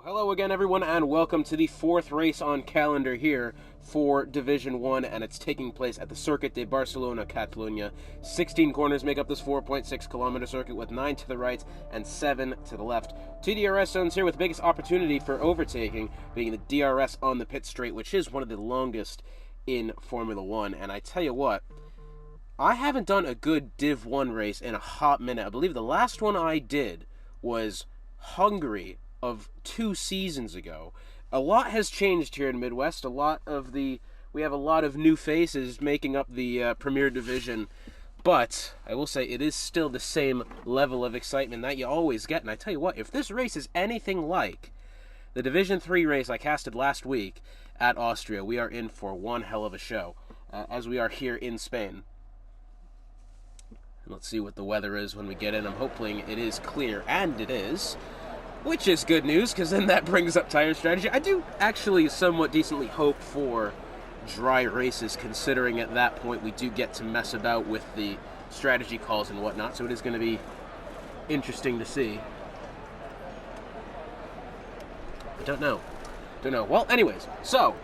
Hello again, everyone, and welcome to the fourth race on calendar here for Division 1, and it's taking place at the Circuit de Barcelona, Catalunya. 16 corners make up this 4.6-kilometer circuit with 9 to the right and 7 to the left. Two DRS zones here with the biggest opportunity for overtaking being the DRS on the pit straight, which is one of the longest in Formula 1. And I tell you what, I haven't done a good Div 1 race in a hot minute. I believe the last one I did was Hungary of 2 seasons ago. A lot has changed here in MidWest. We have a lot of new faces making up the Premier Division, but I will say it is still the same level of excitement that you always get. And I tell you what, if this race is anything like the Division 3 race I casted last week at Austria, we are in for one hell of a show, as we are here in Spain. And let's see what the weather is when we get in. I'm hoping it is clear, and it is, which is good news, because then that brings up tire strategy. I do actually somewhat decently hope for dry races, considering at that point we do get to mess about with the strategy calls and whatnot, so it is going to be interesting to see. I don't know. Well, anyways, so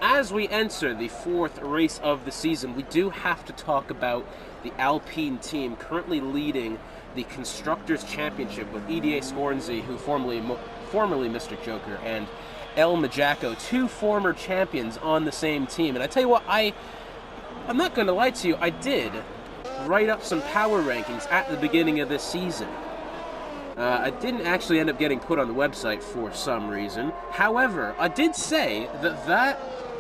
as we enter the fourth race of the season, we do have to talk about the Alpine team currently leading the Constructors' Championship with EDA Scornzy, who formerly Mr. Joker, and El Majacco, 2 former champions on the same team. And I tell you what, I'm not going to lie to you, I did write up some power rankings at the beginning of this season. I didn't actually end up getting put on the website for some reason. However, I did say that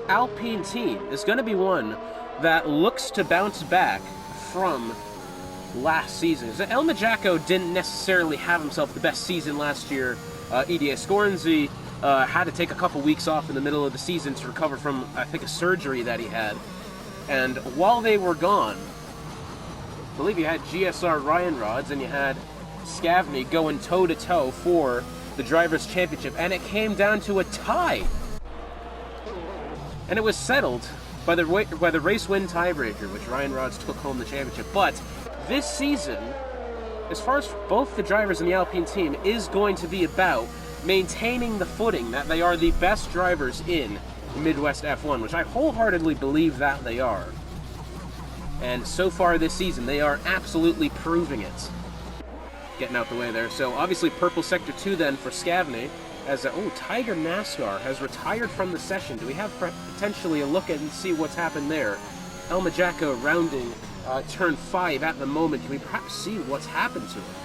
Alpine team is going to be one that looks to bounce back from last season. El Majacco didn't necessarily have himself the best season last year. EDA Scornzy had to take a couple weeks off in the middle of the season to recover from, I think, a surgery that he had. And while they were gone, I believe you had GSR Ryan Rods and you had Scavney going toe-to-toe for the Drivers' Championship, and it came down to a tie. And it was settled by the race win tiebreaker, which Ryan Rods took home the championship. But this season, as far as both the drivers and the Alpine team, is going to be about maintaining the footing that they are the best drivers in Midwest F1, which I wholeheartedly believe that they are. And so far this season, they are absolutely proving it. Getting out the way there. So obviously purple sector 2 then for Scavney, as Tiger NASCAR has retired from the session. Do we have potentially a look at and see what's happened there? El Majacco rounding turn 5 at the moment. Can we perhaps see what's happened to him?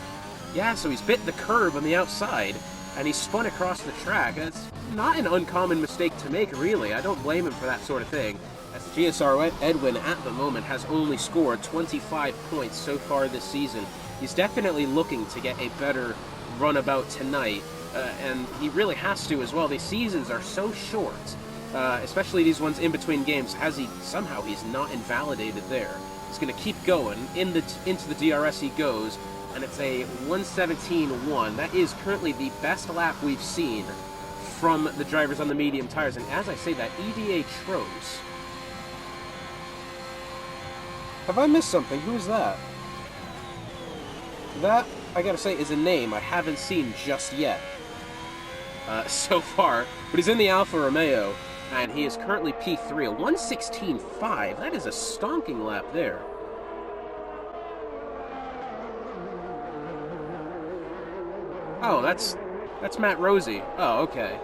Yeah, so he's bit the curb on the outside, and he spun across the track. That's not an uncommon mistake to make, really. I don't blame him for that sort of thing, as GSR Edwin at the moment has only scored 25 points so far this season. He's definitely looking to get a better runabout tonight, and he really has to as well. These seasons are so short, especially these ones in between games. He's not invalidated there. He's going to keep going. Into the DRS he goes, and it's a 1:17.1. That is currently the best lap we've seen from the drivers on the medium tires. And as I say that, EDA Tros. Have I missed something? Who is that? That, I gotta say, is a name I haven't seen just yet so far. But he's in the Alfa Romeo, and he is currently P3, a 1:16.5. That is a stonking lap there. Oh, that's Matt Rosie. Oh, okay.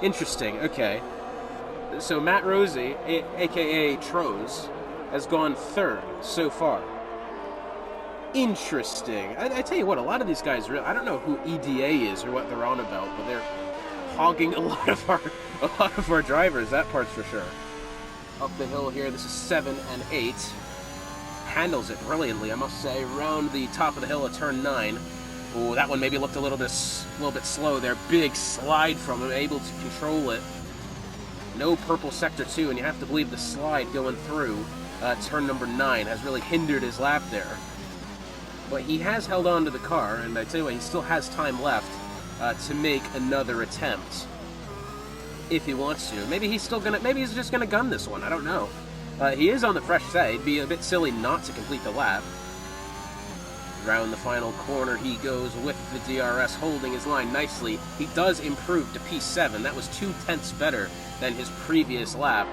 Interesting, okay. So Matt Rosie, a.k.a. Tros, has gone 3rd so far. Interesting. I tell you what, a lot of these guys, I don't know who EDA is or what they're on about, but they're hogging a lot of our drivers, that part's for sure. Up the hill here, this is 7 and 8. Handles it brilliantly, I must say. Around the top of the hill at turn 9. Oh, that one maybe looked a little bit slow there. Big slide from him, able to control it. No purple sector 2, and you have to believe the slide going through turn number 9 has really hindered his lap there. But he has held on to the car, and I tell you what, he still has time left to make another attempt if he wants to. Maybe he's just gonna gun this one. I don't know. He is on the fresh set. It'd be a bit silly not to complete the lap. Around the final corner he goes with the DRS, holding his line nicely. He does improve to P7. That was 0.2 better than his previous lap.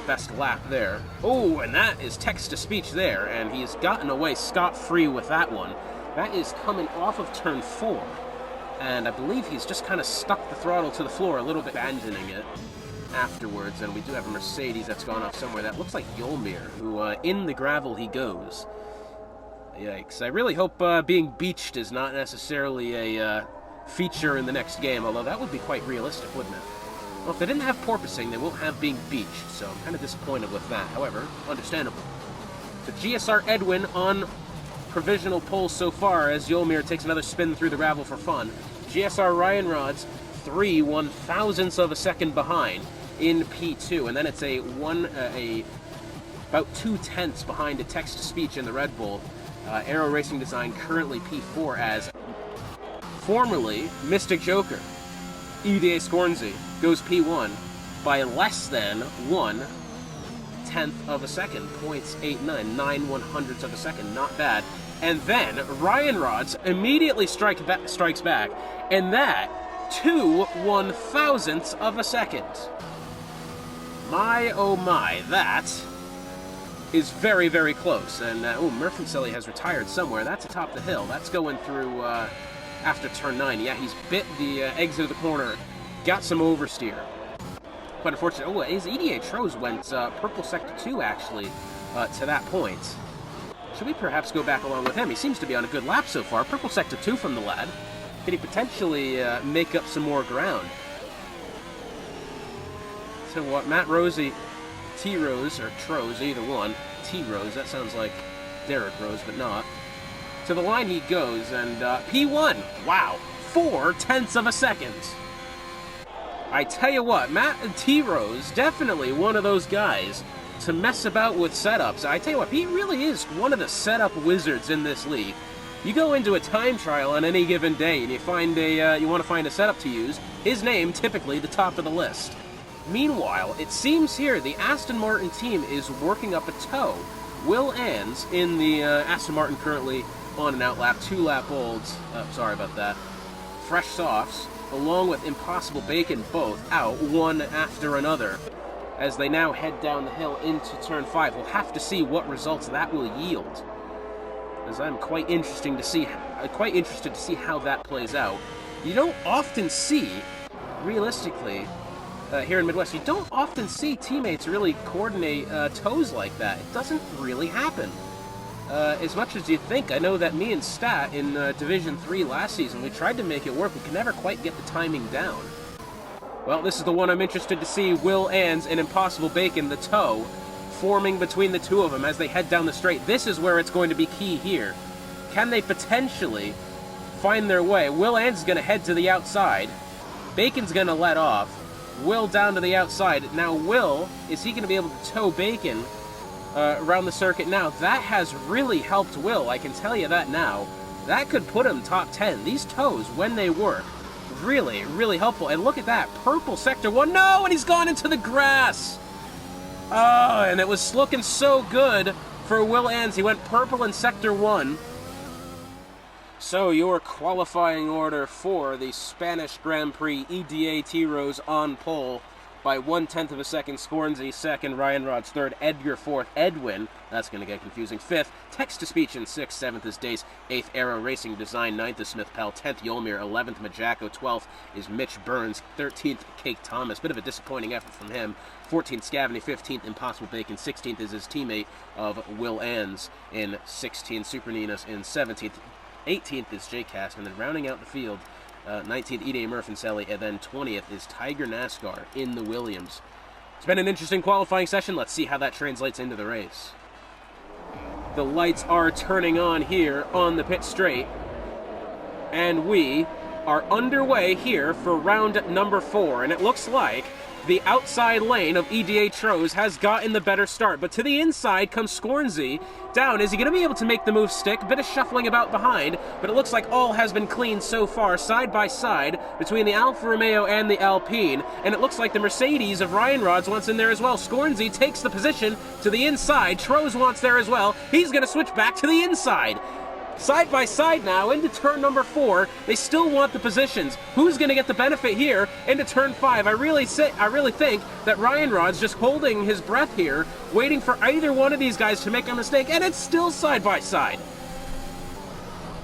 Best lap there. Oh, and that is text-to-speech there, and he's gotten away scot-free with that one. That is coming off of turn 4, and I believe he's just kind of stuck the throttle to the floor a little bit, abandoning it afterwards, and we do have a Mercedes that's gone off somewhere. That looks like Yolmir, who, in the gravel he goes. Yikes. I really hope being beached is not necessarily a feature in the next game, although that would be quite realistic, wouldn't it? Well, if they didn't have porpoising, they won't have being beached, so I'm kind of disappointed with that. However, understandable. The GSR Edwin on provisional pole so far as Yolmir takes another spin through the gravel for fun. GSR Ryan Rods 3 1/1000ths of a second behind in P2, and then it's about 2/10 behind a text-to-speech in the Red Bull. Aero Racing Design currently P4 as formerly Mystic Joker. EDA Scornsey goes P1 by less than 1/10 of a second, 0.89, 9/100ths of a second, not bad. And then Ryan Rods immediately strikes back, and that 2 1/1000ths of a second. My oh my, that is very, very close. And Murphy has retired somewhere. That's atop the hill. That's going through after turn 9. Yeah, he's bit the exit of the corner, got some oversteer. But unfortunately, his EDA Tros went purple sector 2 actually to that point. Should we perhaps go back along with him? He seems to be on a good lap so far. Purple sector 2 from the lad. Can he potentially make up some more ground? So what, Matt Rosie, T-Rose, or Tros, either one. T-Rose, that sounds like Derek Rose, but not. To the line he goes, and P1, wow, 4/10ths of a second. I tell you what, Matt T-Rose, definitely one of those guys to mess about with setups. I tell you what, he really is one of the setup wizards in this league. You go into a time trial on any given day, and you find you want to find a setup to use, his name typically the top of the list. Meanwhile, it seems here the Aston Martin team is working up a tow. Will Ans in the Aston Martin currently on an outlap, 2-lap olds, sorry about that, fresh softs, along with Impossible Bacon both out, one after another, as they now head down the hill into turn 5. We'll have to see what results that will yield, as I'm quite interested to see how that plays out. You don't often see, realistically, here in Midwest, you don't often see teammates really coordinate tows like that. It doesn't really happen. As much as you think. I know that me and Stat in Division 3 last season, we tried to make it work. We could never quite get the timing down. Well, this is the one I'm interested to see. Will Ans and Impossible Bacon, the tow, forming between the two of them as they head down the straight. This is where it's going to be key here. Can they potentially find their way? Will Ans is going to head to the outside. Bacon's going to let off. Will down to the outside. Now Will, is he going to be able to tow Bacon around the circuit now? That has really helped Will, I can tell you that now. That could put him top 10. These tows, when they work, really, really helpful. And look at that, purple sector 1, no, and he's gone into the grass. Oh, and it was looking so good for Will Ans. He went purple in sector 1. So your qualifying order for the Spanish Grand Prix, EDA T-Rose on pole by 1/10 of a second, Scornsey second, Ryan Rods third, Edgar fourth, Edwin, that's going to get confusing, fifth, Text-to-Speech in sixth, seventh is Dace, eighth, Aero Racing Design, ninth is Smith Pell, 10th, Yolmir, 11th, Majako, 12th is Mitch Burns, 13th, Cake Thomas, bit of a disappointing effort from him, 14th, Scavany, 15th, Impossible Bacon, 16th is his teammate of Will Ans in 16th, Super Ninas in 17th, 18th is J-Cast, and then rounding out the field, 19th, EDA Murphinselli, and then 20th is Tiger NASCAR in the Williams. It's been an interesting qualifying session. Let's see how that translates into the race. The lights are turning on here on the pit straight, and we are underway here for round number 4, and it looks like the outside lane of EDA Tros has gotten the better start, but to the inside comes Scornsey down. Is he going to be able to make the move stick? A bit of shuffling about behind, but it looks like all has been cleaned so far, side by side, between the Alfa Romeo and the Alpine, and it looks like the Mercedes of Ryan Rods wants in there as well. Scornsey takes the position to the inside. Tros wants there as well. He's going to switch back to the inside. Side by side now into turn number 4. They still want the positions. Who's going to get the benefit here into turn 5? I really think that Ryan Rod's just holding his breath here, waiting for either one of these guys to make a mistake, and it's still side by side.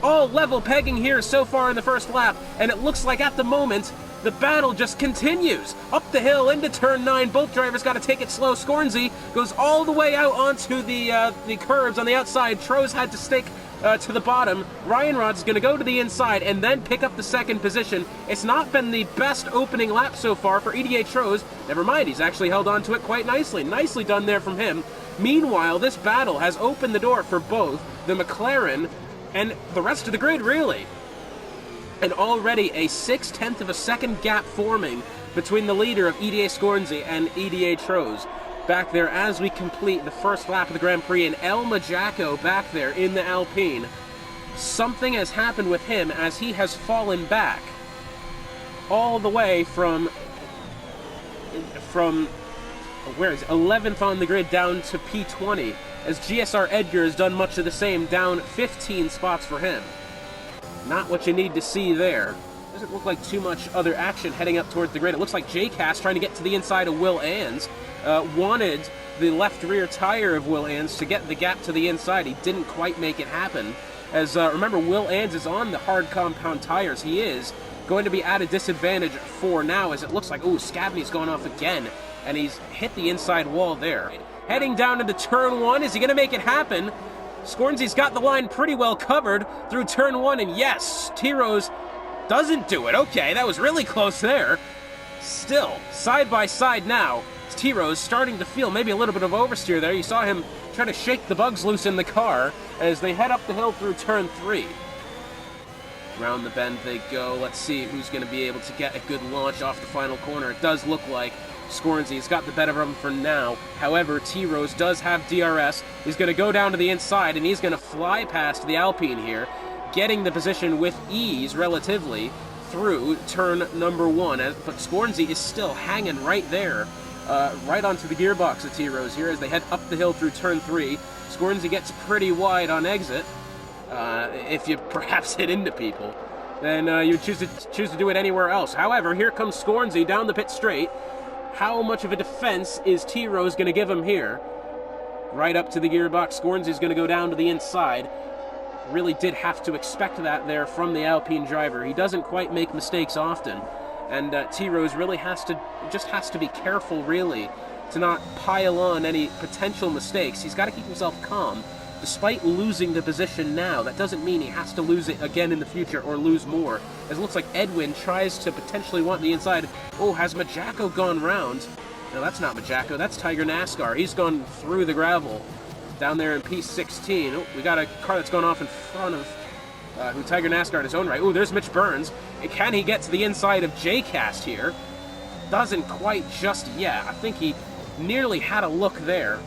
All level pegging here so far in the first lap, and it looks like at the moment the battle just continues. Up the hill into turn 9, both drivers got to take it slow. Scornsey goes all the way out onto the curbs on the outside. Troes had to stick to the bottom. Ryan Rod's going to go to the inside and then pick up the second position. It's not been the best opening lap so far for EDA Troes. Never mind, he's actually held on to it quite nicely. Nicely done there from him. Meanwhile, this battle has opened the door for both the McLaren and the rest of the grid, really. And already a 6/10 of a second gap forming between the leader of EDA Scornsey and EDA Troes. Back there as we complete the first lap of the Grand Prix, and El Majacco back there in the Alpine. Something has happened with him as he has fallen back all the way from where is it? 11th on the grid down to P20, as GSR Edgar has done much of the same, down 15 spots for him. Not what you need to see there. Doesn't look like too much other action heading up towards the grid. It looks like JCast trying to get to the inside of Will Ans. Wanted the left rear tire of Will Ans to get the gap to the inside. He didn't quite make it happen. As remember, Will Ans is on the hard compound tires. He is going to be at a disadvantage for now, as it looks like, ooh, Scabney's gone off again, and he's hit the inside wall there. Heading down into turn 1, is he going to make it happen? Scornsey's got the line pretty well covered through turn 1, and yes, T-Rose doesn't do it. Okay, that was really close there. Still, side by side now, T-Rose starting to feel maybe a little bit of oversteer there. You saw him try to shake the bugs loose in the car as they head up the hill through turn 3. Around the bend they go. Let's see who's going to be able to get a good launch off the final corner. It does look like Scornsey's got the better of him for now. However, T-Rose does have DRS. He's going to go down to the inside, and he's going to fly past the Alpine here, getting the position with ease, relatively, through turn number 1. But Scornsey is still hanging right there, right onto the gearbox of T-Rose here as they head up the hill through turn 3. Scornsey gets pretty wide on exit. If you perhaps hit into people, then you choose to do it anywhere else. However, here comes Scornsey down the pit straight. How much of a defense is T-Rose going to give him here? Right up to the gearbox. Scornsey's going to go down to the inside. Really did have to expect that there from the Alpine driver. He doesn't quite make mistakes often, and T-Rose really has to be careful, really, to not pile on any potential mistakes. He's got to keep himself calm. Despite losing the position now, that doesn't mean he has to lose it again in the future or lose more. As it looks like Edwin tries to potentially want the inside. Oh, has Majacco gone round? No, that's not Majacco, that's Tiger NASCAR. He's gone through the gravel down there in P16. Oh, we got a car that's gone off in front of who Tiger NASCAR in his own right. Oh, there's Mitch Burns. And can he get to the inside of JCast here? Doesn't quite just yet. I think he nearly had a look there.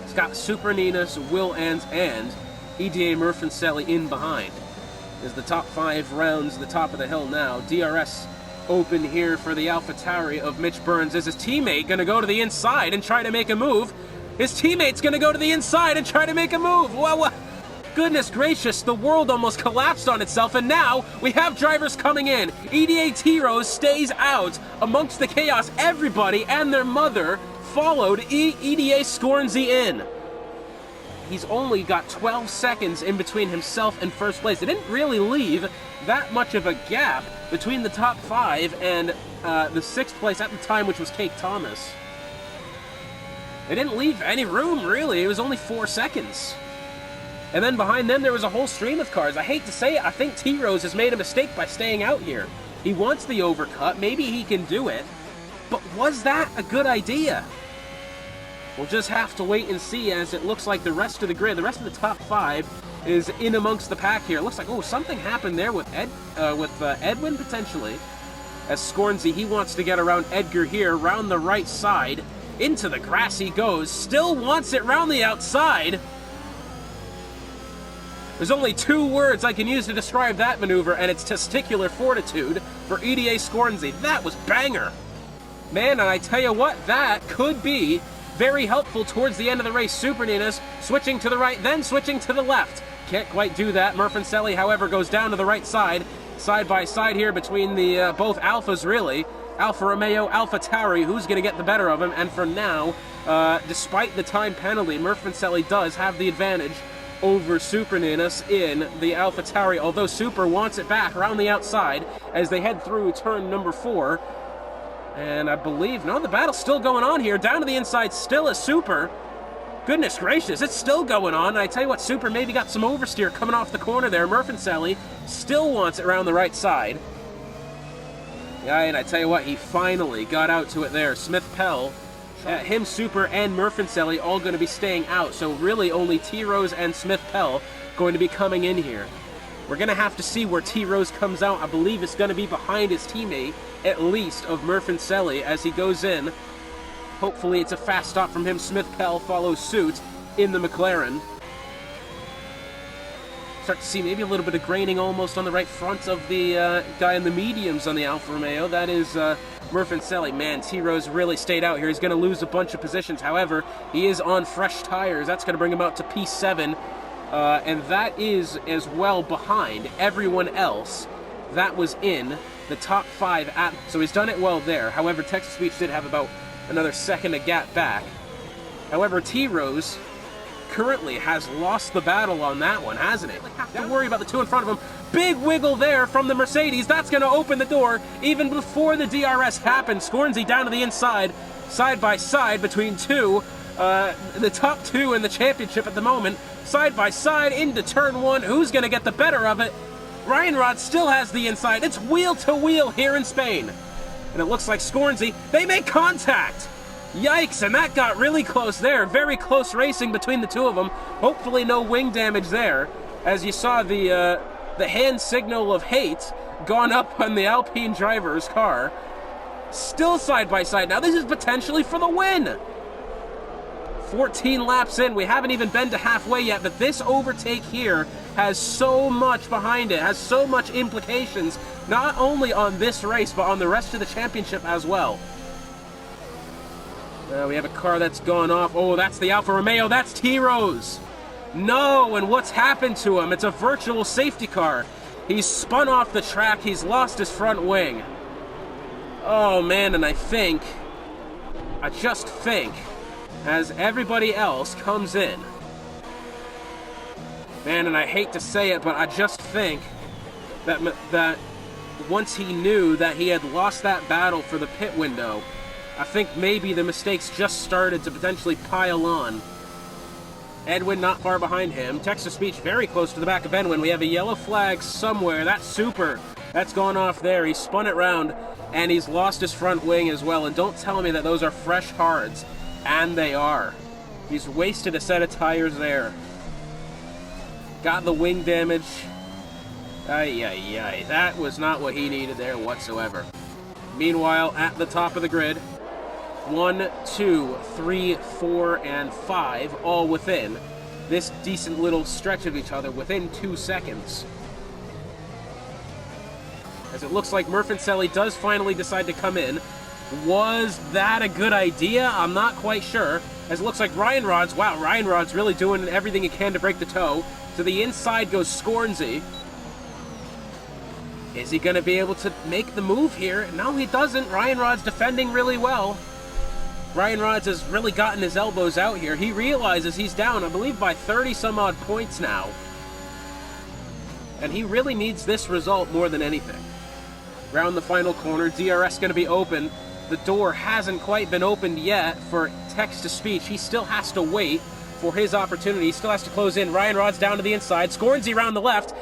He's got Super Ninas, Will Ans, and EDA Murfancelli in behind. As the top 5 rounds the top of the hill now. DRS open here for the AlphaTauri of Mitch Burns. Is his teammate going to go to the inside and try to make a move? His teammate's going to go to the inside and try to make a move. Well, goodness gracious, the world almost collapsed on itself, and now we have drivers coming in. EDA T-Rose stays out amongst the chaos. Everybody and their mother followed EDA Scornsey in. He's only got 12 seconds in between himself and first place. It didn't really leave that much of a gap between the top 5 and the 6th place at the time, which was Kate Thomas. They didn't leave any room, really. It was only 4 seconds. And then behind them, there was a whole stream of cars. I hate to say it, I think T-Rose has made a mistake by staying out here. He wants the overcut. Maybe he can do it. But was that a good idea? We'll just have to wait and see, as it looks like the rest of the grid, the rest of the top 5 is in amongst the pack here. It looks like, oh, something happened there with Edwin, potentially. As Scornsey, he wants to get around Edgar here, round the right side. Into the grass he goes. Still wants it round the outside. There's only 2 words I can use to describe that maneuver, and it's testicular fortitude for EDA Scornsey. That was banger. Man, and I tell you what, that could be very helpful towards the end of the race. Super Ninas switching to the right, then switching to the left. Can't quite do that. Murfancelli, however, goes down to the right side. Side by side here between the both Alphas, really. Alfa Romeo, Alpha Tauri, who's going to get the better of him. And for now, despite the time penalty, Murfancelli does have the advantage over Super Ninus in the Alpha Tauri, although Super wants it back around the outside as they head through turn number 4. And I believe, no, the battle's still going on here. Down to the inside, still a Super. Goodness gracious, it's still going on. And I tell you what, Super maybe got some oversteer coming off the corner there. Murfancelli still wants it around the right side. Yeah, and I tell you what, he finally got out to it there. Smith Pell, him, Super, and Murfancelli all going to be staying out. So really only T-Rose and Smith Pell going to be coming in here. We're going to have to see where T-Rose comes out. I believe it's going to be behind his teammate, at least, of Murfancelli as he goes in. Hopefully it's a fast stop from him. Smith Pell follows suit in the McLaren. Start to see maybe a little bit of graining almost on the right front of the guy in the mediums on the Alfa Romeo. That is Murfancelli. Man, T-Rose really stayed out here. He's going to lose a bunch of positions. However, he is on fresh tires. That's going to bring him out to P7. And that is as well behind everyone else that was in the top 5. So he's done it well there. However, Texas Speech did have about another second to gap back. However, T-Rose currently has lost the battle on that one, hasn't it? Have to worry about the two in front of him. Big wiggle there from the Mercedes. That's going to open the door even before the DRS happens. Scornsy down to the inside, side by side between two. The top 2 in the championship at the moment, side by side into turn 1. Who's going to get the better of it? Ryan Rod still has the inside. It's wheel to wheel here in Spain. And it looks like Scornsy, they make contact. Yikes, and that got really close there. Very close racing between the two of them. Hopefully no wing damage there. As you saw the hand signal of hate gone up on the Alpine driver's car. Still side by side. Now this is potentially for the win. 14 laps in, we haven't even been to halfway yet, but this overtake here has so much behind it, has so much implications, not only on this race, but on the rest of the championship as well. We have a car that's gone off. Oh, that's the Alfa Romeo, that's T-Rose. No, and what's happened to him? It's a virtual safety car. He's spun off the track, he's lost his front wing. Oh man, and I just think, as everybody else comes in. Man, and I hate to say it, but I just think that once he knew that he had lost that battle for the pit window, I think maybe the mistakes just started to potentially pile on. Edwin not far behind him. Texas Speech very close to the back of Edwin. We have a yellow flag somewhere. That's Super. That's gone off there. He spun it round, and he's lost his front wing as well. And don't tell me that those are fresh hards. And they are. He's wasted a set of tires there. Got the wing damage. Ay, ay, ay. That was not what he needed there whatsoever. Meanwhile, at the top of the grid, 1, 2, 3, 4, and 5, all within this decent little stretch of each other, within 2 seconds. As it looks like Murfancelli does finally decide to come in. Was that a good idea? I'm not quite sure. As it looks like Ryan Rod's really doing everything he can to break the toe. To the inside goes Scornsy. Is he going to be able to make the move here? No, he doesn't. Ryan Rod's defending really well. Ryan Rod's has really gotten his elbows out here. He realizes he's down, I believe, by 30 some odd points now. And he really needs this result more than anything. Round the final corner, DRS going to be open. The door hasn't quite been opened yet for text-to-speech. He still has to wait for his opportunity. He still has to close in. Ryan Rod's down to the inside. Scornsy around the left.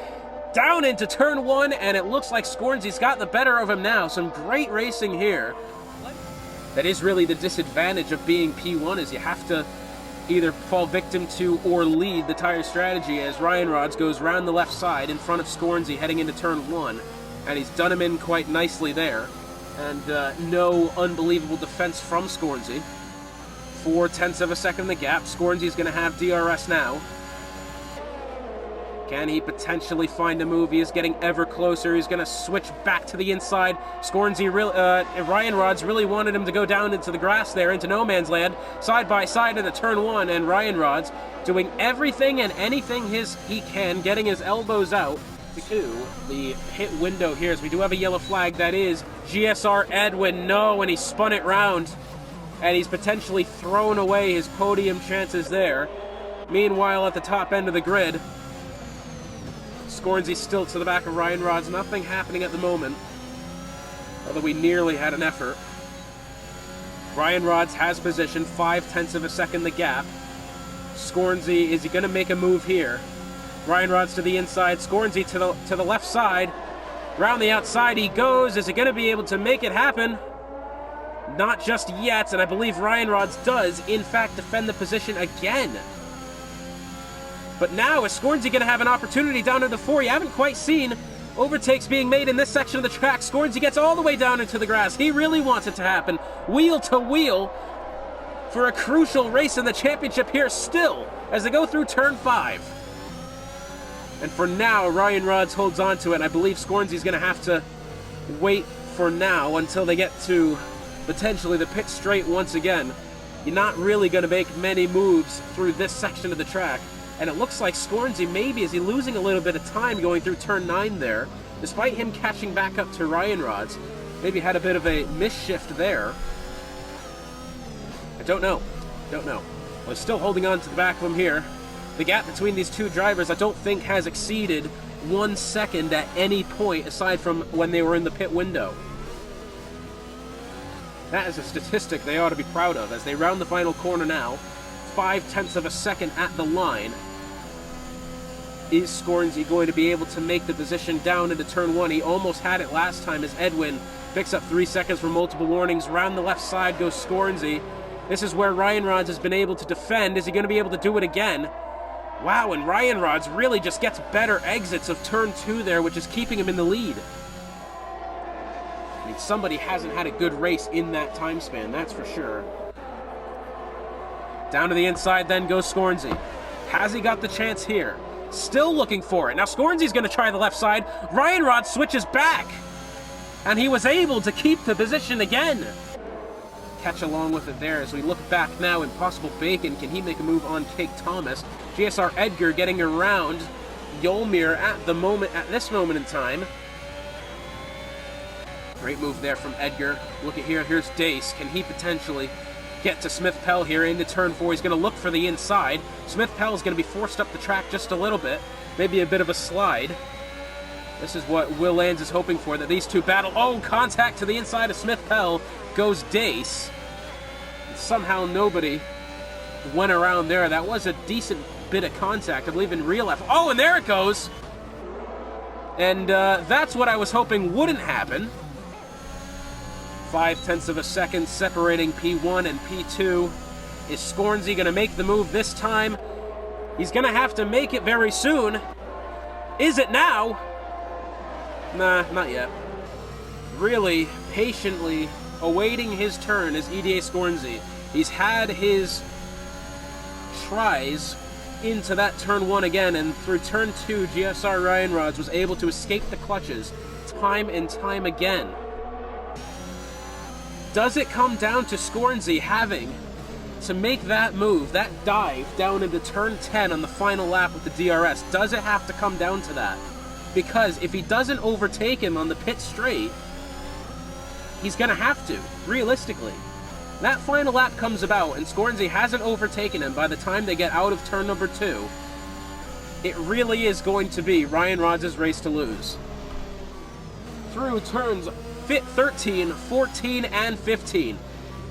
Down into turn 1, and it looks like Scornsy's got the better of him now. Some great racing here. That is really the disadvantage of being P1, is you have to either fall victim to or lead the tire strategy, as Ryan Rods goes round the left side in front of Scornsy heading into turn 1. And he's done him in quite nicely there. And no unbelievable defense from Scornsy. 0.4 of a second in the gap. Scornsy's going to have DRS now. Can he potentially find a move? He is getting ever closer. He's going to switch back to the inside. Ryan Rods really wanted him to go down into the grass there, into no man's land, side by side into turn 1, and Ryan Rods doing everything and anything he can, getting his elbows out to the pit window here, as we do have a yellow flag. That is GSR Edwin. No, and he spun it round, and he's potentially thrown away his podium chances there. Meanwhile, at the top end of the grid, Scornsy still to the back of Ryan Rods. Nothing happening at the moment, although we nearly had an effort. Ryan Rods has position, 0.5 of a second the gap. Scornsy, is he going to make a move here? Ryan Rods to the inside, Scornsy to the left side. Round the outside he goes. Is he going to be able to make it happen? Not just yet, and I believe Ryan Rods does, in fact, defend the position again. But now, is Scornsy going to have an opportunity down to the 4? You haven't quite seen overtakes being made in this section of the track. Scornsy gets all the way down into the grass. He really wants it to happen. Wheel to wheel for a crucial race in the championship here still, as they go through turn 5. And for now, Ryan Rods holds on to it, and I believe Scornsy's going to have to wait for now until they get to potentially the pit straight once again. You're not really going to make many moves through this section of the track. And it looks like Scornsy maybe, is he losing a little bit of time going through turn 9 there, despite him catching back up to Ryan Rods. Maybe had a bit of a misshift there. I don't know. Well, he's still holding on to the back of him here. The gap between these two drivers I don't think has exceeded 1 second at any point aside from when they were in the pit window. That is a statistic they ought to be proud of as they round the final corner now. 0.5 of a second at the line. Is Scornsy going to be able to make the position down into turn 1? He almost had it last time as Edwin picks up 3 seconds for multiple warnings. Round the left side goes Scornsy. This is where Ryan Rods has been able to defend. Is he going to be able to do it again? Wow, and Ryan Rods really just gets better exits of turn 2 there, which is keeping him in the lead. I mean, somebody hasn't had a good race in that time span, that's for sure. Down to the inside then goes Scornsy. Has he got the chance here? Still looking for it. Now Scornsy's going to try the left side. Ryan Rods switches back. And he was able to keep the position again. Catch along with it there as we look back now. Impossible Bacon, can he make a move on Cake Thomas? GSR Edgar getting around Yolmir at this moment in time. Great move there from Edgar. Look at here, here's Dace. Can he potentially get to Smith Pell here into turn 4? He's going to look for the inside. Smith Pell is going to be forced up the track just a little bit. Maybe a bit of a slide. This is what Will Lands is hoping for, that these two battle. Oh, contact to the inside of Smith Pell goes Dace. Somehow nobody went around there. That was a decent bit of contact, I believe, in real life. Oh, and there it goes. And that's what I was hoping wouldn't happen. 0.5 of a second separating P1 and P2. Is Scornsy going to make the move this time? He's going to have to make it very soon. Is it now? Nah, not yet. Really patiently awaiting his turn is EDA Scornsy. He's had his tries into that turn 1 again, and through turn 2, GSR Ryan Rods was able to escape the clutches time and time again. Does it come down to Scornsy having to make that move, that dive down into turn 10 on the final lap with the DRS? Does it have to come down to that? Because if he doesn't overtake him on the pit straight, he's going to have to, realistically. That final lap comes about, and Scornsy hasn't overtaken him by the time they get out of turn number 2. It really is going to be Ryan Rods' race to lose. Through turns 13, 14, and 15.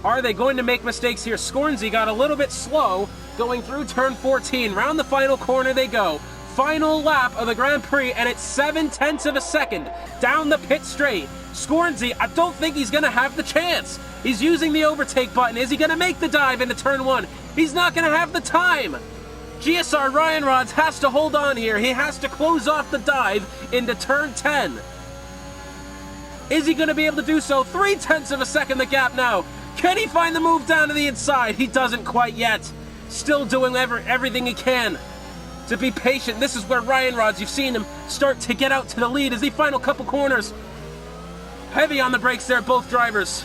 Are they going to make mistakes here? Scornsy got a little bit slow going through turn 14. Round the final corner they go. Final lap of the Grand Prix, and it's 0.7 of a second down the pit straight. Scornsy, I don't think he's going to have the chance. He's using the overtake button. Is he going to make the dive into turn 1? He's not going to have the time. GSR Ryan Rods has to hold on here. He has to close off the dive into turn 10. Is he going to be able to do so? 0.3 of a second the gap now. Can he find the move down to the inside? He doesn't quite yet. Still doing everything he can. to be patient. This is where Ryan Rods, you've seen him start to get out to the lead as the final couple corners. Heavy on the brakes there, both drivers.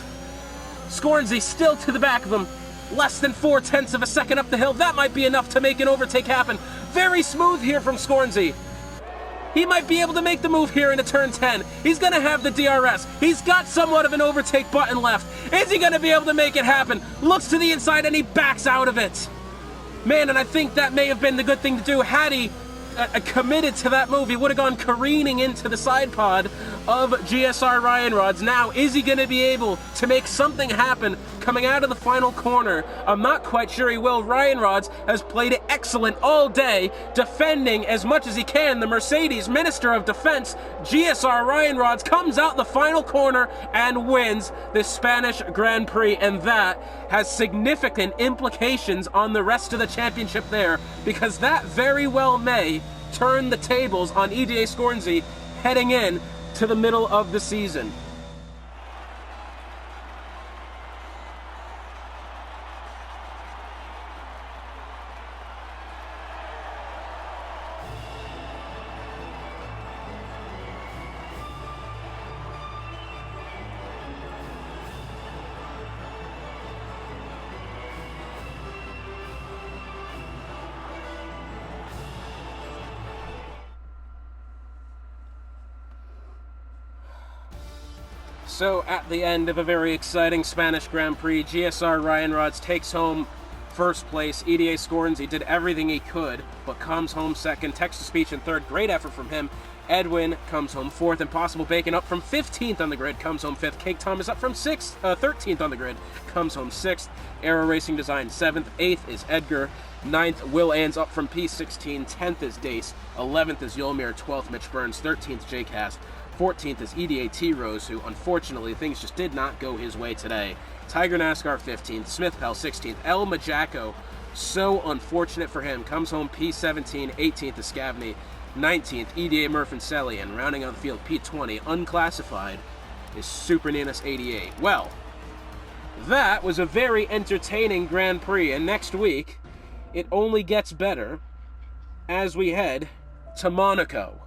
Scornsey still to the back of him. Less than 0.4 of a second up the hill. That might be enough to make an overtake happen. Very smooth here from Scornsey. He might be able to make the move here into turn 10. He's going to have the DRS. He's got somewhat of an overtake button left. Is he going to be able to make it happen? Looks to the inside and he backs out of it. Man, and I think that may have been the good thing to do. Had he committed to that move, he would have gone careening into the side pod of GSR Ryan Rods. Now, is he going to be able to make something happen coming out of the final corner? I'm not quite sure he will. Ryan Rods has played it excellent all day, defending as much as he can. The Mercedes Minister of Defense, GSR Ryan Rods, comes out the final corner and wins the Spanish Grand Prix, and that has significant implications on the rest of the championship there, because that very well may turn the tables on EJ Scornsey heading in to the middle of the season. So, at the end of a very exciting Spanish Grand Prix, GSR Ryan Rods takes home first place. EJ Scornsey did everything he could, but comes home second. Text-to-speech in third. Great effort from him. Edwin comes home fourth. Impossible Bacon up from 15th on the grid, comes home fifth. Cake Thomas up from 13th on the grid, comes home sixth. Aero Racing Design 7th. 8th is Edgar. 9th, Will Ans up from P16. 10th is Dace. 11th is Yolmir. 12th, Mitch Burns. 13th, Jake Haas. 14th is EDA T-Rose, who unfortunately things just did not go his way today. Tiger NASCAR 15th, Smith Pell 16th, El Majaco, so unfortunate for him, comes home P17, 18th is Scavney, 19th EDA Murphy, and rounding out the field P20, unclassified, is Super Ninus 88. Well, that was a very entertaining Grand Prix, and next week it only gets better as we head to Monaco.